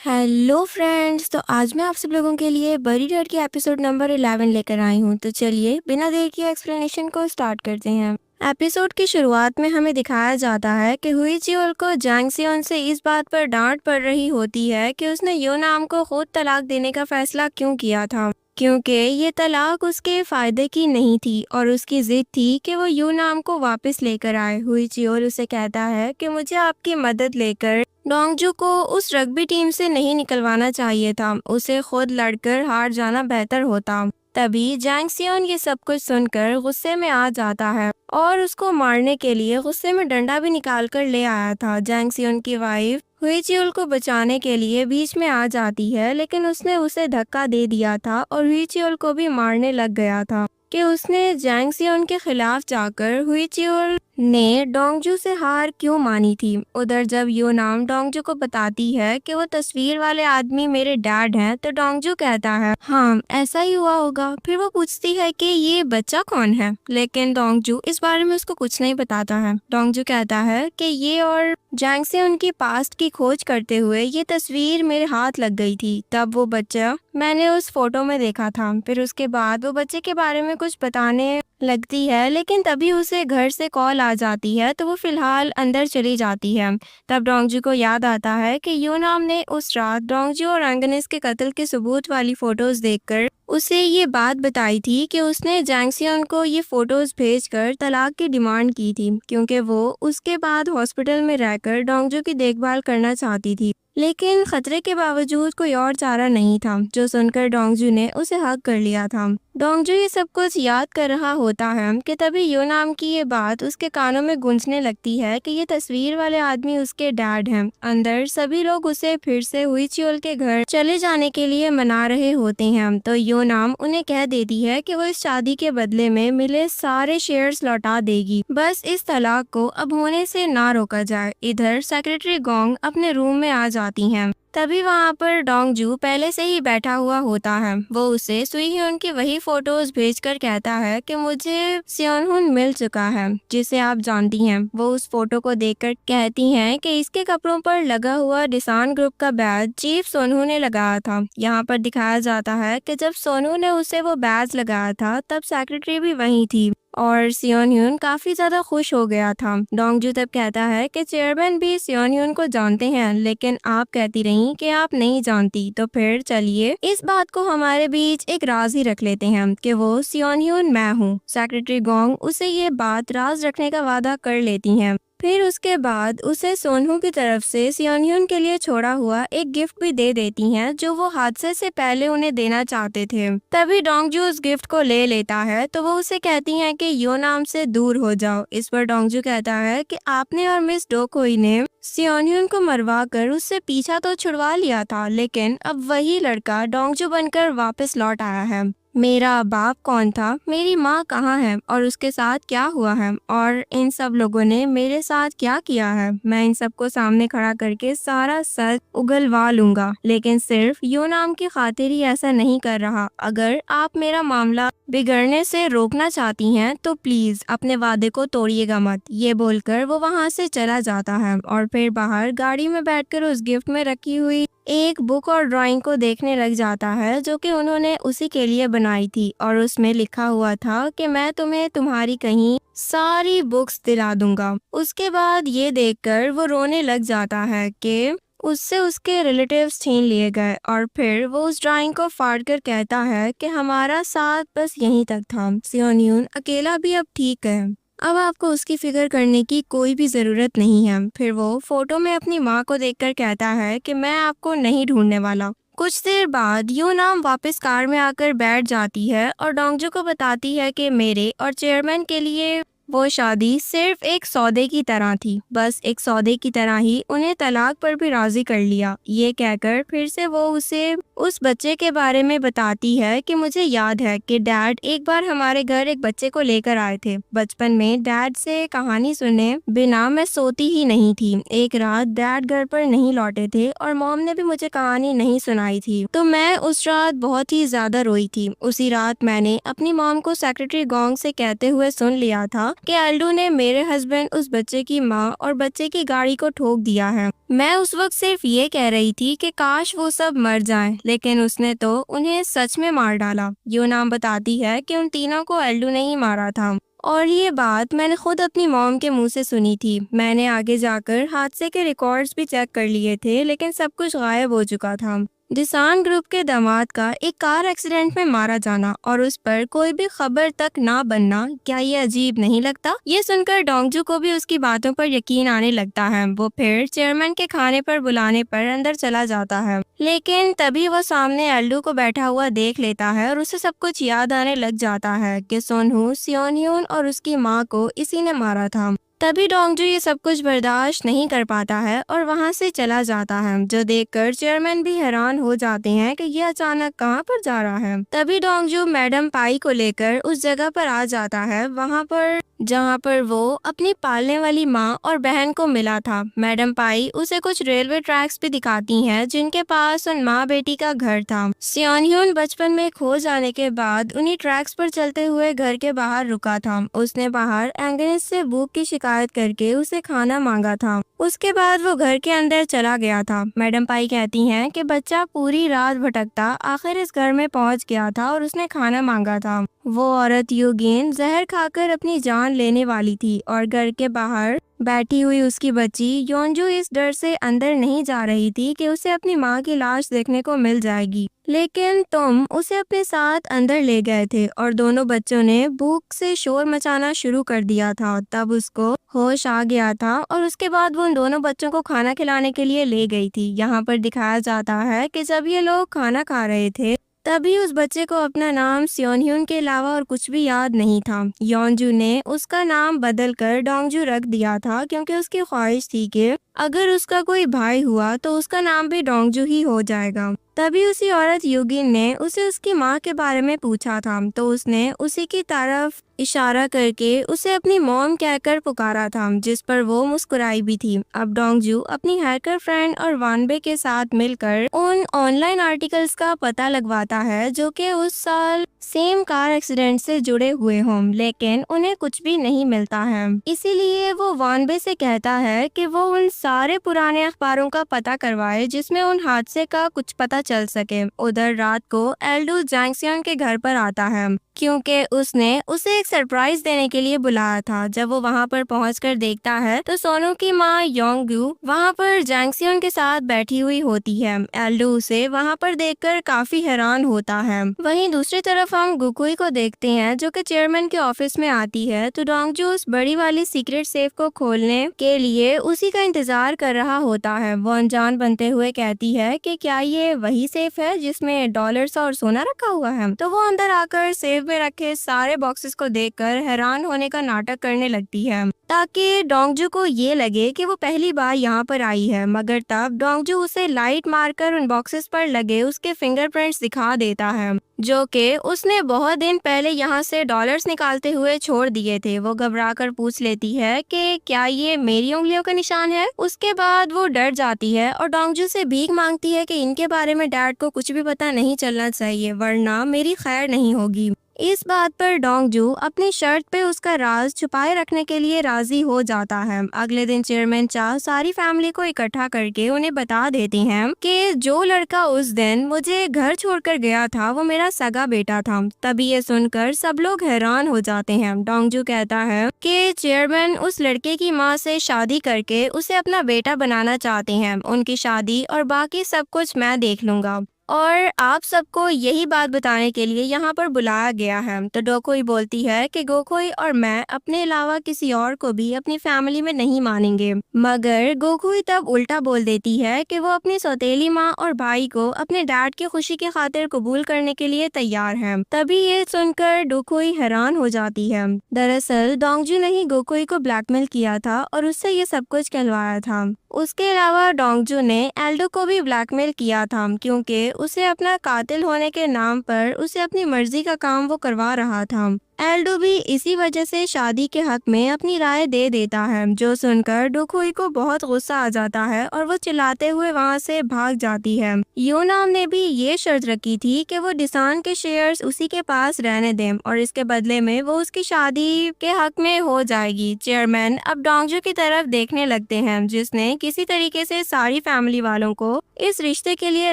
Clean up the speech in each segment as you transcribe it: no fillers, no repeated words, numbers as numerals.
Hello friends, तो आज मैं आप सब लोगों के लिए बड़ी डर की एपिसोड नंबर 11 लेकर आई हूँ। तो चलिए बिना देर किए एक्सप्लेनेशन को स्टार्ट करते हैं। एपिसोड की शुरुआत में हमें दिखाया जाता है कि हुई चियोल को जांग सियोन से इस बात पर डांट पड़ रही होती है कि उसने यो नाम को खुद तलाक देने का फैसला क्यों किया था, क्योंकि ये तलाक उसके फायदे की नहीं थी और उसकी जिद थी कि वो यू नाम को वापस लेकर आए। हुई चियोल उसे कहता है कि मुझे आपकी मदद लेकर डोंगजू को उस रग्बी टीम से नहीं निकलवाना चाहिए था, उसे खुद लड़कर हार जाना बेहतर होता। तभी जैंग सियोन ये सब कुछ सुनकर गुस्से में आ जाता है और उसको मारने के लिए गुस्से में डंडा भी निकाल कर ले आया था। जैंग सियोन की वाइफ हुई चियोल को बचाने के लिए बीच में आ जाती है, लेकिन उसने उसे धक्का दे दिया था और हुई चियोल को भी मारने लग गया था कि उसने जैंग सियोन के खिलाफ जाकर हुई चियोल ने डोंगजू से हार क्यों मानी थी। उधर जब यो नाम डोंगजू को बताती है कि वो तस्वीर वाले आदमी मेरे डैड हैं, तो डोंगजू कहता है हाँ ऐसा ही हुआ होगा। फिर वो पूछती है कि ये बच्चा कौन है, लेकिन डोंगजू इस बारे में उसको कुछ नहीं बताता है। डोंगजू कहता है कि ये और जैंग से उनकी पास्ट की खोज करते हुए ये तस्वीर मेरे हाथ लग गई थी, तब वो बच्चा मैंने उस फोटो में देखा था। फिर उसके बाद वो बच्चे के बारे में कुछ बताने लगती है, लेकिन तभी उसे घर से कॉल आ जाती है, तो वो फिलहाल अंदर चली जाती है। तब डोंगजू को याद आता है कि यो नाम ने उस रात डोंगजू और अंगनिस के कत्ल के सबूत वाली फोटोज देखकर उसे ये बात बताई थी कि उसने जैंग सियोन को ये फोटोज भेजकर तलाक की डिमांड की थी, क्योंकि वो उसके बाद हॉस्पिटल में रहकर डोंगजू की देखभाल करना चाहती थी। लेकिन खतरे के बावजूद कोई और चारा नहीं था, जो सुनकर डोंगजू ने उसे हक कर लिया था। डोंगजू ये सब कुछ याद कर रहा होता है कि तभी यो नाम की ये बात उसके कानों में गूंजने लगती है कि ये तस्वीर वाले आदमी उसके डैड हैं। अंदर सभी लोग उसे फिर से हुई चियोल के घर चले जाने के लिए मना रहे होते हैं, तो यो नाम उन्हें कह देती है कि वो इस शादी के बदले में मिले सारे शेयर्स लौटा देगी, बस इस तलाक को अब होने से ना रोका जाए। इधर सेक्रेटरी गोंग अपने रूम में आ जाती हैं। तभी वहाँ पर डोंगजू पहले से ही बैठा हुआ होता है। वो उसे सुई ह्यून की वही फोटोज भेजकर कहता है कि मुझे सियोनहुन मिल चुका है, जिसे आप जानती हैं। वो उस फोटो को देखकर कहती हैं कि इसके कपड़ों पर लगा हुआ डिसान ग्रुप का बैज चीफ सोनहू ने लगाया था। यहाँ पर दिखाया जाता है कि जब सोनहू ने उसे वो बैज लगाया था, तब सेक्रेटरी भी वही थी और सियोनह्यून काफी ज्यादा खुश हो गया था। डोंगजू तब कहता है कि चेयरमैन भी सियोनह्यून को जानते हैं, लेकिन आप कहती रही कि आप नहीं जानती, तो फिर चलिए इस बात को हमारे बीच एक राज ही रख लेते हैं कि वो सियोनह्यून मैं हूँ। सेक्रेटरी गोंग उसे ये बात राज रखने का वादा कर लेती हैं। फिर उसके बाद उसे सोनहू की तरफ से सियोनह्यून के लिए छोड़ा हुआ एक गिफ्ट भी दे देती हैं, जो वो हादसे से पहले उन्हें देना चाहते थे। तभी डोंगजू उस गिफ्ट को ले लेता है, तो वो उसे कहती हैं कि यो नाम से दूर हो जाओ। इस पर डोंगजू कहता है कि आपने और मिस डोकोई ने सियोनह्यून को मरवा कर उससे पीछा तो छुड़वा लिया था, लेकिन अब वही लड़का डोंगजू बनकर वापस लौट आया है। मेरा बाप कौन था, मेरी माँ कहाँ है और उसके साथ क्या हुआ है, और इन सब लोगों ने मेरे साथ क्या किया है, मैं इन सबको सामने खड़ा करके सारा सच उगलवा लूंगा। लेकिन सिर्फ यो नाम की खातिर ही ऐसा नहीं कर रहा। अगर आप मेरा मामला बिगड़ने से रोकना चाहती हैं, तो प्लीज अपने वादे को तोड़िएगा मत। ये बोलकर वो वहाँ से चला जाता है और फिर बाहर गाड़ी में बैठकर उस गिफ्ट में रखी हुई एक बुक और ड्राइंग को देखने लग जाता है, जो कि उन्होंने उसी के लिए बनाई थी और उसमें लिखा हुआ था कि मैं तुम्हें तुम्हारी कहीं सारी बुक्स दिला दूंगा। उसके बाद ये देखकर वो रोने लग जाता है कि उससे उसके रिलेटिव्स छीन लिए गए, और फिर वो उस ड्राइंग को फाड़कर कहता है कि हमारा साथ बस यहीं तक था। सियोनह्यून अकेला भी अब ठीक है, अब आपको उसकी फिक्र करने की कोई भी जरूरत नहीं है। फिर वो फोटो में अपनी माँ को देखकर कहता है कि मैं आपको नहीं ढूंढने वाला। कुछ देर बाद यो नाम वापस कार में आकर बैठ जाती है और डोंगजू को बताती है कि मेरे और चेयरमैन के लिए वो शादी सिर्फ एक सौदे की तरह थी, बस एक सौदे की तरह ही उन्हें तलाक पर भी राजी कर लिया। ये कहकर फिर से वो उसे उस बच्चे के बारे में बताती है कि मुझे याद है कि डैड एक बार हमारे घर एक बच्चे को लेकर आए थे। बचपन में डैड से कहानी सुने बिना मैं सोती ही नहीं थी। एक रात डैड घर पर नहीं लौटे थे और मॉम ने भी मुझे कहानी नहीं सुनाई थी, तो मैं उस रात बहुत ही ज्यादा रोई थी। उसी रात मैंने अपनी मॉम को सेक्रेटरी गोंग से कहते हुए सुन लिया था कि एल्डू ने मेरे हस्बैंड, उस बच्चे की माँ और बच्चे की गाड़ी को ठोक दिया है। मैं उस वक्त सिर्फ ये कह रही थी कि काश वो सब मर जाएं, लेकिन उसने तो उन्हें सच में मार डाला। यूनाम बताती है कि उन तीनों को एल्डू ने ही मारा था और ये बात मैंने खुद अपनी मॉम के मुंह से सुनी थी। मैंने आगे जाकर हादसे के रिकॉर्ड्स भी चेक कर लिए थे, लेकिन सब कुछ गायब हो चुका था। दिसान ग्रुप के दामाद का एक कार एक्सीडेंट में मारा जाना और उस पर कोई भी खबर तक ना बनना, क्या ये अजीब नहीं लगता? ये सुनकर डोंगजू को भी उसकी बातों पर यकीन आने लगता है। वो फिर चेयरमैन के खाने पर बुलाने पर अंदर चला जाता है, लेकिन तभी वो सामने एल्डू को बैठा हुआ देख लेता है और उसे सब कुछ याद आने लग जाता है कि सोनहू, सियोनह्यून और उसकी माँ को इसी ने मारा था। तभी डोंगजू ये सब कुछ बर्दाश्त नहीं कर पाता है और वहाँ से चला जाता है, जो देखकर चेयरमैन भी हैरान हो जाते हैं कि ये अचानक कहाँ पर जा रहा है। तभी डोंगजू मैडम पाई को लेकर उस जगह पर आ जाता है, वहाँ पर जहाँ पर वो अपनी पालने वाली माँ और बहन को मिला था। मैडम पाई उसे कुछ रेलवे ट्रैक्स भी दिखाती हैं, जिनके पास उन माँ बेटी का घर था। सियोनह्यून बचपन में खो जाने के बाद उन्हीं ट्रैक्स पर चलते हुए घर के बाहर रुका था। उसने बाहर एंगनिस से भूख की शिकायत करके उसे खाना मांगा था। उसके बाद वो घर के अंदर चला गया था। मैडम पाई कहती हैं कि बच्चा पूरी रात भटकता आखिर इस घर में पहुंच गया था और उसने खाना मांगा था। वो औरत यूगिन जहर खाकर अपनी जान लेने वाली थी और घर के बाहर बैठी हुई उसकी बच्ची योंजू इस डर से अंदर नहीं जा रही थी कि उसे अपनी माँ की लाश देखने को मिल जाएगी, लेकिन तुम उसे अपने साथ अंदर ले गए थे और दोनों बच्चों ने भूख से शोर मचाना शुरू कर दिया था। तब उसको होश आ गया था और उसके बाद वो उन दोनों बच्चों को खाना खिलाने के लिए ले गई थी। यहाँ पर दिखाया जाता है कि जब ये लोग खाना खा रहे थे तभी उस बच्चे को अपना नाम सियोनह्यून के अलावा और कुछ भी याद नहीं था। योंजू ने उसका नाम बदलकर डोंगजू रख दिया था, क्योंकि उसकी ख्वाहिश थी कि अगर उसका कोई भाई हुआ तो उसका नाम भी डोंगजू ही हो जाएगा। तभी उसी औरत युगिन ने उसे उसकी माँ के बारे में पूछा था, तो उसने उसी की तरफ इशारा करके उसे अपनी मॉम कहकर पुकारा था, जिस पर वो मुस्कुराई भी थी। अब डोंगजू अपनी हैकर फ्रेंड और वानबे के साथ मिलकर उन ऑनलाइन आर्टिकल्स का पता लगवाता है जो कि उस साल सेम कार एक्सीडेंट से जुड़े हुए हों, लेकिन उन्हें कुछ भी नहीं मिलता है। इसीलिए वो वानबे से कहता है कि वो उन सारे पुराने अखबारों का पता करवाए जिसमें उन हादसे का कुछ पता चल सके। उधर रात को एल्डू जैंगसियन के घर पर आता है, क्योंकि उसने उसे एक सरप्राइज देने के लिए बुलाया था। जब वो वहाँ पर पहुंचकर देखता है तो सोनू की माँ योंगगू वहाँ पर जैंगसियन के साथ बैठी हुई होती है। एल्डू उसे वहाँ पर देखकर काफी हैरान होता है। वहीं दूसरी तरफ हम गुकुई को देखते हैं, जो कि चेयरमैन के ऑफिस में आती है। तो डोंगजू उस बड़ी वाली सीक्रेट सेफ को खोलने के लिए उसी का इंतजार कर रहा होता है। वो अनजान बनते हुए कहती है कि क्या ये वही सेफ है जिसमें डॉलर्स और सोना रखा हुआ है? तो वो अंदर आकर सेफ में रखे सारे बॉक्सेस को देखकर हैरान होने का नाटक करने लगती है, ताकि डोंगजू को ये लगे कि वो पहली बार यहाँ पर आई है। मगर तब डोंगजू उसे लाइट मारकर उन बॉक्सेस पर लगे उसके फिंगरप्रिंट्स दिखा देता है, जो कि उसने बहुत दिन पहले यहाँ से डॉलर्स निकालते हुए छोड़ दिए थे। वो घबराकर पूछ लेती है कि क्या ये मेरी उंगलियों का निशान है? उसके बाद वो डर जाती है और डोंगजू से भीख मांगती है कि इनके बारे में डैड को कुछ भी पता नहीं चलना चाहिए, वरना मेरी खैर नहीं होगी। इस बात पर डोंगजू अपनी शर्त पे उसका राज छुपाए रखने के लिए राजी हो जाता है। अगले दिन चेयरमैन चाह सारी फैमिली को इकट्ठा करके उन्हें बता देते हैं कि जो लड़का उस दिन मुझे घर छोड़कर गया था वो मेरा सगा बेटा था। तभी ये सुनकर सब लोग हैरान हो जाते हैं। डोंगजू कहता है कि चेयरमैन उस लड़के की माँ से शादी करके उसे अपना बेटा बनाना चाहते हैं। उनकी शादी और बाकी सब कुछ मैं देख लूंगा और आप सबको यही बात बताने के लिए यहाँ पर बुलाया गया है। तो डोकोई बोलती है कि गोकोई और मैं अपने अलावा किसी और को भी अपनी फैमिली में नहीं मानेंगे। मगर गोकोई तब उल्टा बोल देती है कि वो अपनी सौतेली माँ और भाई को अपने डैड की खुशी की खातिर कबूल करने के लिए तैयार है। तभी ये सुनकर डोकोई हैरान हो जाती है। दरअसल डोंगजू ने ही गोकोई को ब्लैकमेल किया था और उससे ये सब कुछ कहलवाया था। उसके अलावा डोंगजू ने एल्डो को भी ब्लैकमेल किया था, क्योंकि उसे अपना कातिल होने के नाम पर उसे अपनी मर्जी का काम वो करवा रहा था। एल्डो भी इसी वजह से शादी के हक में अपनी राय दे देता है, जो सुनकर डोकुई को बहुत गुस्सा आ जाता है और वो चिल्लाते हुए वहाँ से भाग जाती है। योनाम ने भी ये शर्त रखी थी कि वो डिसान के शेयर्स उसी के पास रहने दें और इसके बदले में वो उसकी शादी के हक में हो जाएगी। चेयरमैन अब डोंगजू की तरफ देखने लगते हैं, जिसने किसी तरीके से सारी फैमिली वालों को इस रिश्ते के लिए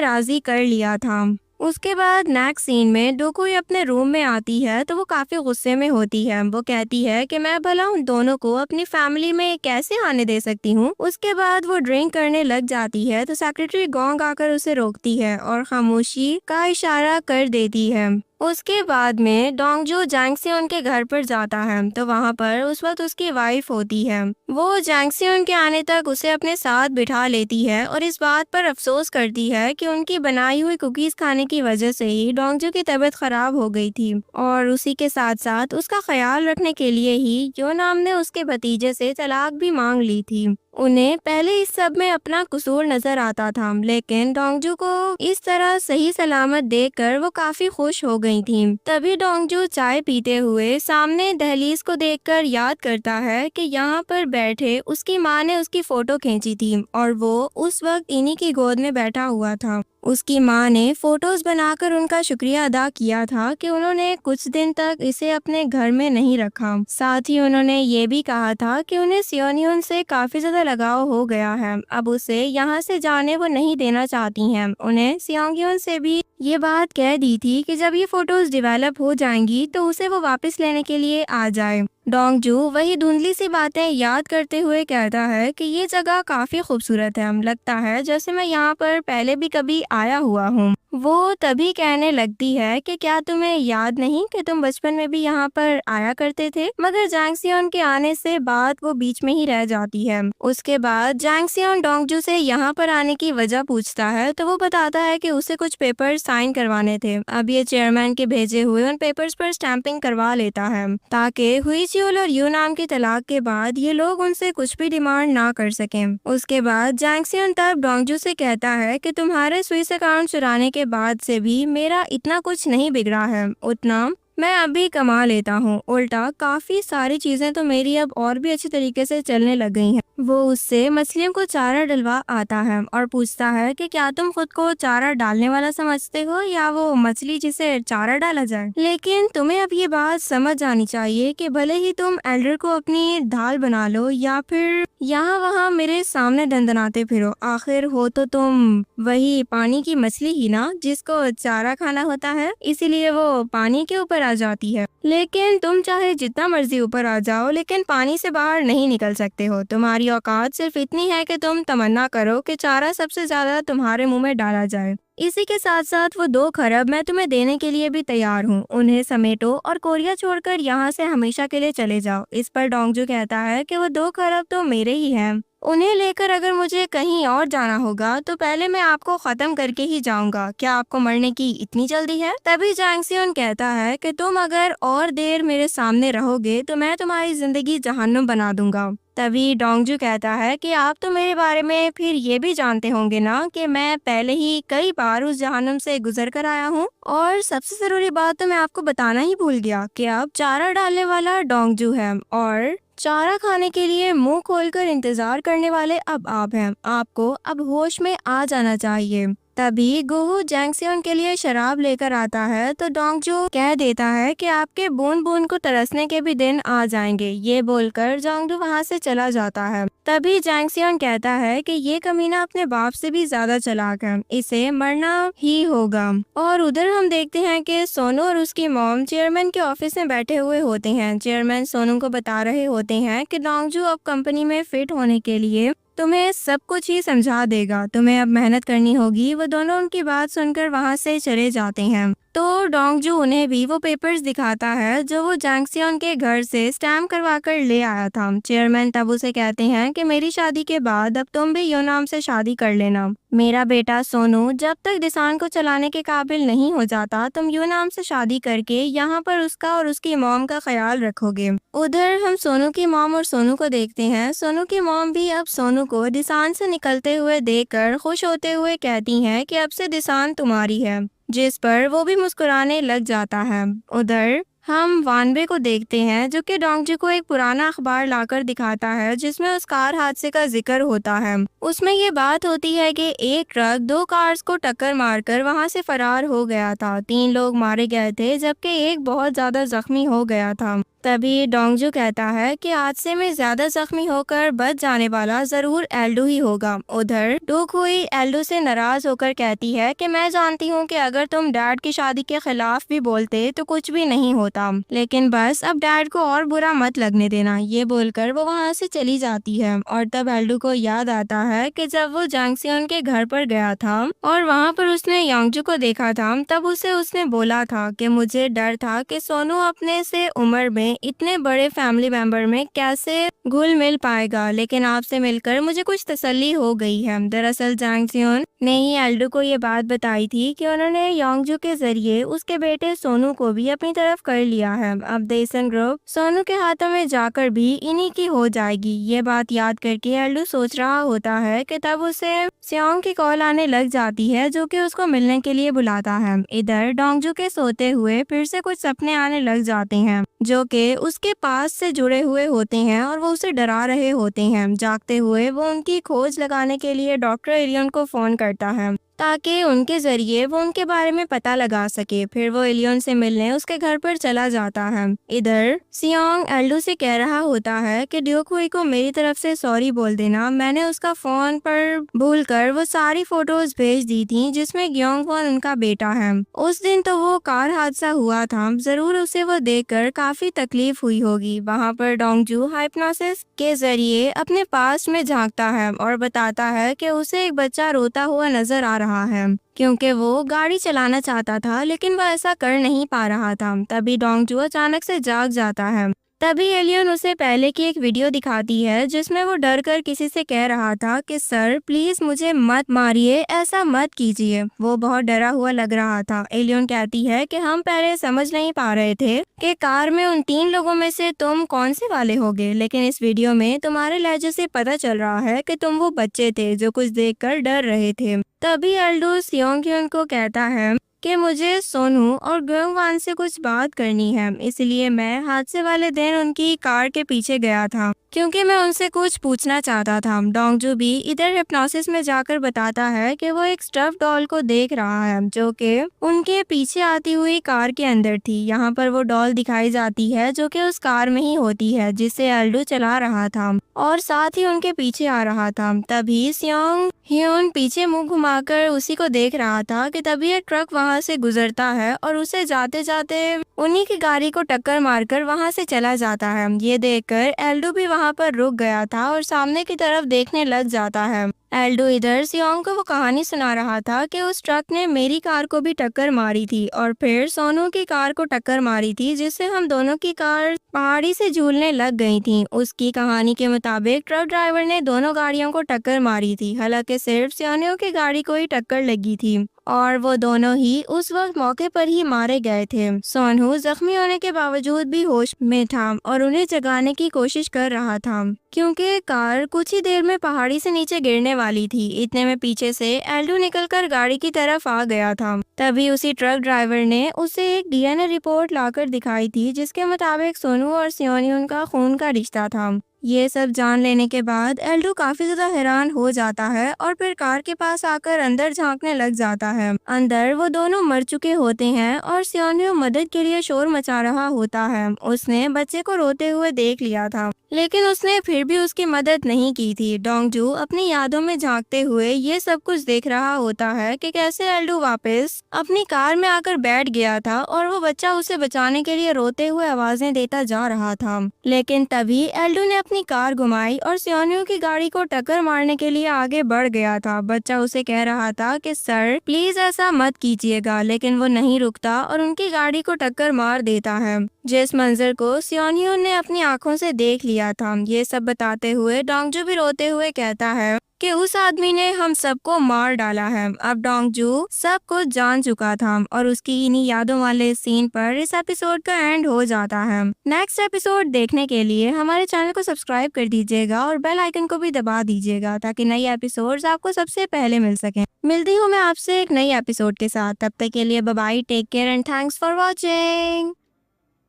राजी कर लिया था। उसके बाद नेक्स्ट सीन में डोकुई अपने रूम में आती है तो वो काफी गुस्से में होती है। वो कहती है कि मैं भला उन दोनों को अपनी फैमिली में कैसे आने दे सकती हूँ। उसके बाद वो ड्रिंक करने लग जाती है तो सेक्रेटरी गोंग आकर उसे रोकती है और खामोशी का इशारा कर देती है। उसके बाद में डोंगजू जैंगसियोन के घर पर जाता है तो वहाँ पर उस वक्त उसकी वाइफ होती है। वो जैंगसियोन के आने तक उसे अपने साथ बिठा लेती है और इस बात पर अफसोस करती है कि उनकी बनाई हुई कुकीज खाने की वजह से ही डोंगजू की तबीयत खराब हो गई थी और उसी के साथ साथ उसका ख्याल रखने के लिए ही योनाम ने उसके भतीजे से तलाक भी मांग ली थी। उन्हें पहले इस सब में अपना कसूर नजर आता था, लेकिन डोंगजू को इस तरह सही सलामत देखकर वो काफी खुश हो गई थी। तभी डोंगजू चाय पीते हुए सामने दहलीज को देखकर याद करता है कि यहाँ पर बैठे उसकी माँ ने उसकी फोटो खींची थी और वो उस वक्त इन्हीं की गोद में बैठा हुआ था। उसकी माँ ने फोटोज बनाकर उनका शुक्रिया अदा किया था कि उन्होंने कुछ दिन तक इसे अपने घर में नहीं रखा। साथ ही उन्होंने ये भी कहा था कि उन्हें सियोनियन से काफी ज्यादा लगाव हो गया है, अब उसे यहाँ से जाने वो नहीं देना चाहती हैं। उन्हें सियोंगियन से भी ये बात कह दी थी कि जब ये फोटोज डेवलप हो जाएंगी तो उसे वो वापस लेने के लिए आ जाए। डोंगजू वही धुंधली सी बातें याद करते हुए कहता है कि ये जगह काफी खूबसूरत है, लगता है जैसे मैं यहाँ पर पहले भी कभी आया हुआ हूँ। वो तभी कहने लगती है कि क्या तुम्हें याद नहीं कि तुम बचपन में भी यहाँ पर आया करते थे, मगर जैंगसियोन के आने से बात वो बीच में ही रह जाती है। उसके बाद जैंगसियोन डोंगजू से यहाँ पर आने की वजह पूछता है तो वो बताता है कि उसे कुछ पेपर साइन करवाने थे। अब ये चेयरमैन के भेजे हुए उन पेपर्स पर स्टैंपिंग करवा लेता है ताकि हुईचियोल और यूनाम की तलाक के बाद ये लोग उनसे कुछ भी डिमांड ना कर सकें। उसके बाद जैंगसियोन तब डोंगजू से कहता है कि तुम्हारे स्विस अकाउंट चुराने के बाद से भी मेरा इतना कुछ नहीं बिगड़ा है, उतना मैं अभी कमा लेता हूँ। उल्टा काफी सारी चीजें तो मेरी अब और भी अच्छी तरीके से चलने लग गई हैं। वो उससे मछलियों को चारा डलवा आता है और पूछता है कि क्या तुम खुद को चारा डालने वाला समझते हो या वो मछली जिसे चारा डाला जाए। लेकिन तुम्हें अब ये बात समझ आनी चाहिए कि भले ही तुम एल्डर को अपनी ढाल बना लो या फिर यहाँ वहाँ मेरे सामने दंदनाते फिरो, आखिर हो तो तुम वही पानी की मछली ही ना जिसको चारा खाना होता है, इसीलिए वो पानी के ऊपर आ जाती है। लेकिन तुम चाहे जितना मर्जी ऊपर आ जाओ लेकिन पानी से बाहर नहीं निकल सकते हो। तुम्हारी औकात सिर्फ इतनी है कि तुम तमन्ना करो कि चारा सबसे ज्यादा तुम्हारे मुंह में डाला जाए। इसी के साथ साथ वो 2 खरब मैं तुम्हें देने के लिए भी तैयार हूँ, उन्हें समेटो और कोरिया छोड़कर यहाँ से हमेशा के लिए चले जाओ। इस पर डोंगजू कहता है कि वो 2 खरब तो मेरे ही हैं, उन्हें लेकर अगर मुझे कहीं और जाना होगा तो पहले मैं आपको खत्म करके ही जाऊंगा। क्या आपको मरने की इतनी जल्दी है? तभी जैंगसियोन कहता है कि तुम अगर और देर मेरे सामने रहोगे तो मैं तुम्हारी जिंदगी जहन्नुम बना दूंगा। तभी डोंगजू कहता है कि आप तो मेरे बारे में फिर ये भी जानते होंगे ना कि मैं पहले ही कई बार उस जहन्नुम से गुजर कर आया हूँ। और सबसे जरूरी बात तो मैं आपको बताना ही भूल गया कि अब चारा डालने वाला डोंगजू है और चारा खाने के लिए मुंह खोलकर इंतजार करने वाले अब आप हैं। आपको अब होश में आ जाना चाहिए। तभी गुहू जैंगसियोन के लिए शराब लेकर आता है तो डोंगजू कह देता है कि आपके बूंद बूंद को तरसने के भी दिन आ जाएंगे। ये बोलकर डोंगजू वहाँ से चला जाता है। तभी जैंगसियोन कहता है कि ये कमीना अपने बाप से भी ज्यादा चालाक है, इसे मरना ही होगा। और उधर हम देखते हैं कि सोनू और उसकी मॉम चेयरमैन के ऑफिस में बैठे हुए होते हैं। चेयरमैन सोनू को बता रहे होते हैं कि डोंगजू अब कंपनी में फिट होने के लिए तुम्हें सब कुछ ही समझा देगा, तुम्हें अब मेहनत करनी होगी। वो दोनों उनकी बात सुनकर वहाँ से चले जाते हैं। तो डोंगजू उन्हें भी वो पेपर्स दिखाता है जो वो जैंगसियोन के घर से स्टैम्प करवा कर ले आया था। चेयरमैन तब उसे कहते हैं कि मेरी शादी के बाद अब तुम भी योनाम से शादी कर लेना। मेरा बेटा सोनू जब तक दिसान को चलाने के काबिल नहीं हो जाता तुम योनाम से शादी करके यहाँ पर उसका और उसकी मॉम का ख्याल रखोगे। उधर हम सोनू की मॉम और सोनू को देखते हैं। सोनू की मॉम भी अब सोनू को दिसान से निकलते हुए देखकर खुश होते हुए कहती हैं कि अब से दिसान तुम्हारी है, जिस पर वो भी मुस्कुराने लग जाता है। उधर हम वानबे को देखते हैं जो कि डोंगजू को एक पुराना अखबार लाकर दिखाता है जिसमें उस कार हादसे का जिक्र होता है। उसमें ये बात होती है कि एक ट्रक दो कार्स को टक्कर मारकर वहां से फरार हो गया था। 3 लोग मारे गए थे जबकि एक बहुत ज्यादा जख्मी हो गया था। तभी डोंगजू कहता है कि हादसे में ज्यादा जख्मी होकर बच जाने वाला जरूर एल्डो ही होगा। उधर डोकुई एल्डो से नाराज होकर कहती है कि मैं जानती हूँ कि अगर तुम डैड की शादी के खिलाफ भी बोलते तो कुछ भी नहीं होता, लेकिन बस अब डैड को और बुरा मत लगने देना। ये बोलकर वो वहाँ से चली जाती है और तब एल्डो को याद आता है कि जब वो जंगसियोन के घर पर गया था और वहाँ पर उसने यांगजू को देखा था, तब उसने बोला था कि मुझे डर था कि सोनू अपने से उम्र में इतने बड़े फैमिली मेंबर में कैसे घुल मिल पाएगा, लेकिन आपसे मिलकर मुझे कुछ तसल्ली हो गई है। दरअसल जंगसियोन ने ही एल्डो को ये बात बताई थी कि उन्होंने यांगजू के जरिए उसके बेटे सोनू को भी अपनी तरफ कर लिया है। अब देसन ग्रुप सोनू के हाथों में जाकर भी इन्हीं की हो जाएगी। ये बात याद करके एल्डो सोच रहा होता है कि तब उसे सियोंग की कॉल आने लग जाती है जो कि उसको मिलने के लिए बुलाता है। इधर डोंगजू के सोते हुए फिर से कुछ सपने आने लग जाते हैं जो कि उसके पास से जुड़े हुए होते हैं और वो उसे डरा रहे होते हैं। जागते हुए वो उनकी खोज लगाने के लिए डॉक्टर एलियन को फोन करता है ताकि उनके जरिए वो उनके बारे में पता लगा सके। फिर वो एलियन से मिलने उसके घर पर चला जाता है। इधर सियोंग एल्डो से कह रहा होता है कि ड्योकुई को मेरी तरफ से सॉरी बोल देना, मैंने उसका फोन पर भूलकर वो सारी फोटोज भेज दी थी जिसमें ग्योंगवॉन उनका बेटा है। उस दिन तो वो कार हादसा हुआ था, जरूर उसे वो देखकर काफी तकलीफ हुई होगी। वहाँ पर डोंगजू हाइप्नोसिस के जरिए अपने पास्ट में झांकता है और बताता है कि उसे एक बच्चा रोता हुआ नजर आ रहा है क्योंकि वो गाड़ी चलाना चाहता था लेकिन वह ऐसा कर नहीं पा रहा था। तभी डोंगजू अचानक से जाग जाता है। तभी एलियन उसे पहले की एक वीडियो दिखाती है जिसमें वो डर कर किसी से कह रहा था कि सर प्लीज मुझे मत मारिए, ऐसा मत कीजिए। वो बहुत डरा हुआ लग रहा था। एलियन कहती है कि हम पहले समझ नहीं पा रहे थे कि कार में उन 3 लोगों में से तुम कौन से वाले होगे, लेकिन इस वीडियो में तुम्हारे लहजे से पता चल रहा है कि तुम वो बच्चे थे जो कुछ देखकर डर रहे थे। तभी एल्डो सियोंग को कहता है कि मुझे सोनू और ग्योंगवान से कुछ बात करनी है, इसलिए मैं हादसे वाले दिन उनकी कार के पीछे गया था क्योंकि मैं उनसे कुछ पूछना चाहता था। डोंगजू भी इधर हिप्नोसिस में जाकर बताता है कि वो एक स्टफ डॉल को देख रहा है जो कि उनके पीछे आती हुई कार के अंदर थी। यहाँ पर वो डॉल दिखाई जाती है जो कि उस कार में ही होती है जिसे एल्डो चला रहा था और साथ ही उनके पीछे आ रहा था। तभी सियोंग ह्यून पीछे मुंह घुमाकर उसी को देख रहा था कि तभी एक ट्रक वहाँ से गुजरता है और उसे जाते जाते उन्हीं की गाड़ी को टक्कर मारकर वहाँ से चला जाता है। ये देखकर एल्डो भी वहाँ पर रुक गया था और सामने की तरफ देखने लग जाता है। एल्डो इधर सियोंग को वो कहानी सुना रहा था कि उस ट्रक ने मेरी कार को भी टक्कर मारी थी और फिर सोनू की कार को टक्कर मारी थी जिससे हम दोनों की कार पहाड़ी से झूलने लग गई थी। उसकी कहानी के मुताबिक ट्रक ड्राइवर ने दोनों गाड़ियों को टक्कर मारी थी, हालांकि सिर्फ सियोंग की गाड़ी को ही टक्कर लगी थी और वो दोनों ही उस वक्त मौके पर ही मारे गए थे। सोनू जख्मी होने के बावजूद भी होश में था और उन्हें जगाने की कोशिश कर रहा था क्योंकि कार कुछ ही देर में पहाड़ी से नीचे गिरने वाली थी। इतने में पीछे से एल्डो निकलकर गाड़ी की तरफ आ गया था। तभी उसी ट्रक ड्राइवर ने उसे एक डीएनए रिपोर्ट लाकर दिखाई थी जिसके मुताबिक सोनू और सियोंग का खून का रिश्ता था। ये सब जान लेने के बाद एल्डो काफी ज्यादा हैरान हो जाता है और फिर कार के पास आकर अंदर झांकने लग जाता है। अंदर वो दोनों मर चुके होते हैं और सियोंग मदद के लिए शोर मचा रहा होता है। उसने बच्चे को रोते हुए देख लिया था लेकिन उसने फिर भी उसकी मदद नहीं की थी। डोंगजू अपनी यादों में झांकते हुए ये सब कुछ देख रहा होता है कि कैसे एल्डो वापस अपनी कार में आकर बैठ गया था और वो बच्चा उसे बचाने के लिए रोते हुए आवाजें देता जा रहा था। लेकिन तभी एल्डो ने अपनी कार घुमाई और सियोंग की गाड़ी को टक्कर मारने के लिए आगे बढ़ गया था। बच्चा उसे कह रहा था कि सर प्लीज ऐसा मत कीजिएगा, लेकिन वो नहीं रुकता और उनकी गाड़ी को टक्कर मार देता है, जिस मंजर को सियोंग ने अपनी आंखों से देख लिया था। ये सब बताते हुए डोंगजू भी रोते हुए कहता है कि उस आदमी ने हम सबको मार डाला है। अब डोंगजू सब कुछ जान चुका था और उसकी इन्हीं यादों वाले सीन पर इस एपिसोड का एंड हो जाता है। नेक्स्ट एपिसोड देखने के लिए हमारे चैनल को सब्सक्राइब कर दीजिएगा और बेल आइकन को भी दबा दीजिएगा ताकि नई एपिसोड्स आपको सबसे पहले मिल सके। मिलती हूँ मैं आपसे एक नई एपिसोड के साथ, तब तक के लिए bye bye, take care and thanks for watching.